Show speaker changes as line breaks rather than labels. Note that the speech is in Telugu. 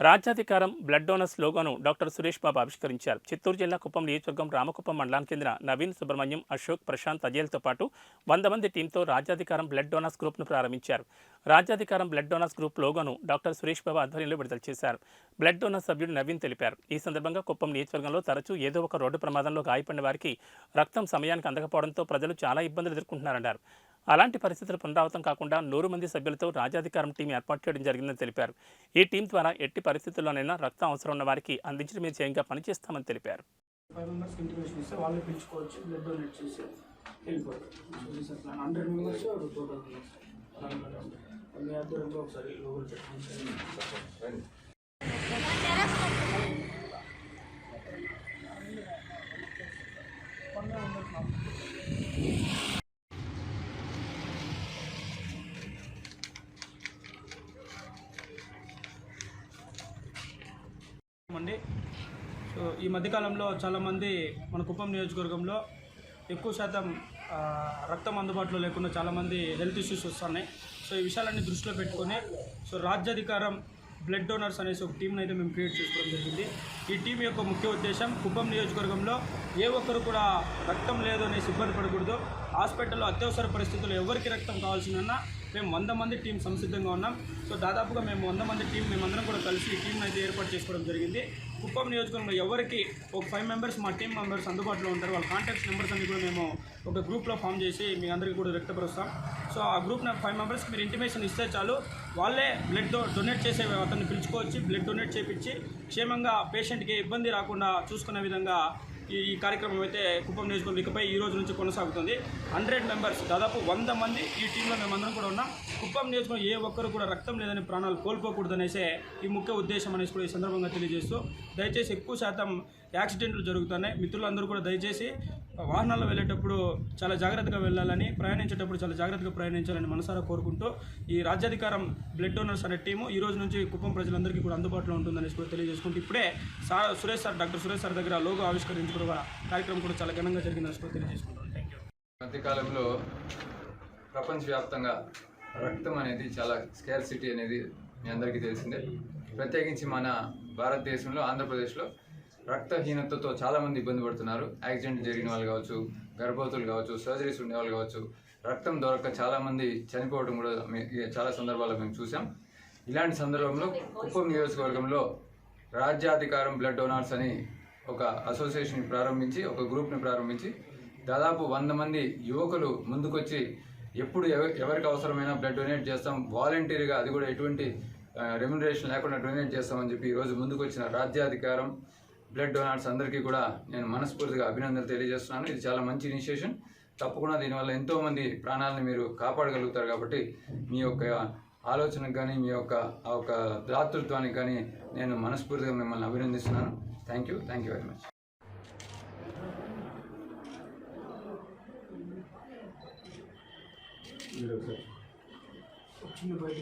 రాజ్యాధికారం బ్లడ్ డోనర్స్ లోగోను డాక్టర్ సురేష్ బాబు ఆవిష్కరించారు. చిత్తూరు జిల్లా కుప్పం నియోజకవర్గం రామకుప్పం మండలానికి చెందిన నవీన్, సుబ్రహ్మణ్యం, అశోక్, ప్రశాంత్, అజయ్లతో పాటు 100 మంది టీంతో రాజ్యాధికారం బ్లడ్ డోనర్స్ గ్రూప్ను ప్రారంభించారు. రాజ్యాధికారం బ్లడ్ డోనర్స్ గ్రూప్ లోగోను డాక్టర్ సురేష్ బాబు ఆధ్వర్యంలో విడుదల చేశారు. బ్లడ్ డోనర్ సభ్యుడు నవీన్ తెలిపారు. ఈ సందర్భంగా కుప్పం నియోజకవర్గంలో తరచూ ఏదో ఒక రోడ్డు ప్రమాదంలో గాయపడిన వారికి రక్తం సమయానికి అందకపోవడంతో ప్రజలు చాలా ఇబ్బందులు ఎదుర్కొంటున్నారన్నారు. అలాంటి పరిస్థితులు పునరావృతం కాకుండా 100 మంది సభ్యులతో రాజ్యాధికారం టీం ఏర్పాటు చేయడం జరిగిందని తెలిపారు. ఈ టీం ద్వారా ఎట్టి పరిస్థితుల్లోనైనా రక్తం అవసరం ఉన్న వారికి అందించడమే ధ్యేయంగా పనిచేస్తామని తెలిపారు.
5 మెంబర్స్కి ఇంటిమేషన్ ఇస్తే వాళ్ళే పిలుచుకోవచ్చు, బ్లడ్ డొనేట్ చేసి వెళ్ళిపోతారు. 100 మెంబర్స్ టోటల్ మీ ఆధ్వర్యంలో ఒకసారి లోగోలు పెట్టండి. అండి, సో ఈ మధ్యకాలంలో చాలామంది మన కుప్పం నియోజకవర్గంలో ఎక్కువ శాతం రక్తం అందుబాటులో లేకుండా చాలామంది హెల్త్ ఇష్యూస్ వస్తున్నాయి. సో ఈ విషయాలన్నీ దృష్టిలో పెట్టుకొని రాజ్యాధికారం బ్లడ్ డోనర్స్ అనేసి ఒక టీంని అయితే మేము క్రియేట్ చేసుకోవడం జరిగింది. ఈ టీం యొక్క ముఖ్య ఉద్దేశం కుప్పం నియోజకవర్గంలో ఏ ఒక్కరు కూడా రక్తం లేదు అనేసి ఇబ్బంది పడకూడదు. హాస్పిటల్లో అత్యవసర పరిస్థితుల్లో ఎవరికి రక్తం కావాల్సిన మేము 100 మంది టీం సంసిద్ధంగా ఉన్నాం. సో దాదాపుగా మేము 100 మంది టీం మేమందరం కూడా కలిసి ఈ టీంని అయితే ఏర్పాటు చేసుకోవడం జరిగింది. కుప్పం నియోజకవర్గంలో ఎవరికి ఒక 5 మెంబర్స్ మా టీం మెంబర్స్ అందుబాటులో ఉంటారు. వాళ్ళ కాంటాక్ట్స్ నెంబర్స్ అన్ని కూడా మేము ఒక గ్రూప్లో ఫామ్ చేసి మీ అందరికీ కూడా వ్యక్తపరుస్తాం. సో ఆ గ్రూప్ 5 మెంబర్స్కి మీరు ఇంటిమేషన్ ఇస్తే చాలు, వాళ్ళే బ్లడ్ డొనేట్ చేసే అతన్ని పిలుచుకోవచ్చు. బ్లడ్ డొనేట్ చేయించి క్షేమంగా పేషెంట్కి ఇబ్బంది రాకుండా చూసుకునే విధంగా ఈ కార్యక్రమం అయితే కుప్పం నియోజకవర్గం ఇకపై ఈ రోజు నుంచి కొనసాగుతుంది. 100 మెంబర్స్, దాదాపు 100 మంది ఈ టీంలో మేమందరం కూడా ఉన్నాం. కుప్పం నియోజకవర్గం ఏ ఒక్కరు కూడా రక్తం లేదని ప్రాణాలు కోల్పోకూడదనేసే ఈ ముఖ్య ఉద్దేశం అనేసి కూడా ఈ సందర్భంగా తెలియజేస్తూ, దయచేసి ఎక్కువ శాతం యాక్సిడెంట్లు జరుగుతున్నాయి. మిత్రులందరూ కూడా దయచేసి వాహనాల్లో వెళ్ళేటప్పుడు చాలా జాగ్రత్తగా వెళ్ళాలని, ప్రయాణించేటప్పుడు చాలా జాగ్రత్తగా ప్రయాణించాలని మనసారా కోరుకుంటూ, ఈ రాజ్యాధికారం బ్లడ్ డోనర్స్ అనే టీము ఈ రోజు నుంచి కుప్పం ప్రజలందరికీ కూడా అందుబాటులో ఉంటుందనేసి కూడా తెలియజేసుకుంటూ, ఇప్పుడే డాక్టర్ సురేష్ సార్ దగ్గర లోగో ఆవిష్కరించుకున్న కార్యక్రమం కూడా చాలా ఘనంగా జరిగిందని కూడా తెలియజేసుకుంటాం. Thank you.
మధ్యకాలంలో ప్రపంచవ్యాప్తంగా రక్తం అనేది చాలా స్కేర్సిటీ అనేది మీ అందరికీ తెలిసిందే. ప్రత్యేకించి మన భారతదేశంలో, ఆంధ్రప్రదేశ్లో రక్తహీనతతో చాలామంది ఇబ్బంది పడుతున్నారు. యాక్సిడెంట్ జరిగిన వాళ్ళు కావచ్చు, గర్భవతులు కావచ్చు, సర్జరీస్ ఉండేవాళ్ళు కావచ్చు, రక్తం దొరక్క చాలామంది చనిపోవడం కూడా చాలా సందర్భాల్లో మేము చూసాం. ఇలాంటి సందర్భంలో కుప్పం నియోజకవర్గంలో రాజ్యాధికారం బ్లడ్ డోనర్స్ అని ఒక అసోసియేషన్ ప్రారంభించి, ఒక గ్రూప్ని ప్రారంభించి, దాదాపు 100 మంది యువకులు ముందుకొచ్చి ఎప్పుడు ఎవరికి అవసరమైనా బ్లడ్ డొనేట్ చేస్తాం, వాలంటీర్గా, అది కూడా ఎటువంటి రెమ్యునరేషన్ లేకుండా డొనేట్ చేస్తామని చెప్పి ఈరోజు ముందుకు వచ్చిన రాజ్యాధికారం బ్లడ్ డొనర్స్ అందరికీ కూడా నేను మనస్ఫూర్తిగా అభినందనలు తెలియజేస్తున్నాను. ఇది చాలా మంచి ఇనిషియేషన్. తప్పకుండా దీనివల్ల ఎంతోమంది ప్రాణాలను మీరు కాపాడగలుగుతారు. కాబట్టి మీ యొక్క ఆలోచనకు కానీ, మీ యొక్క ఆ ఒక దాతృత్వానికి కానీ నేను మనస్ఫూర్తిగా మిమ్మల్ని అభినందిస్తున్నాను. Thank you very much.
చిన్న బయట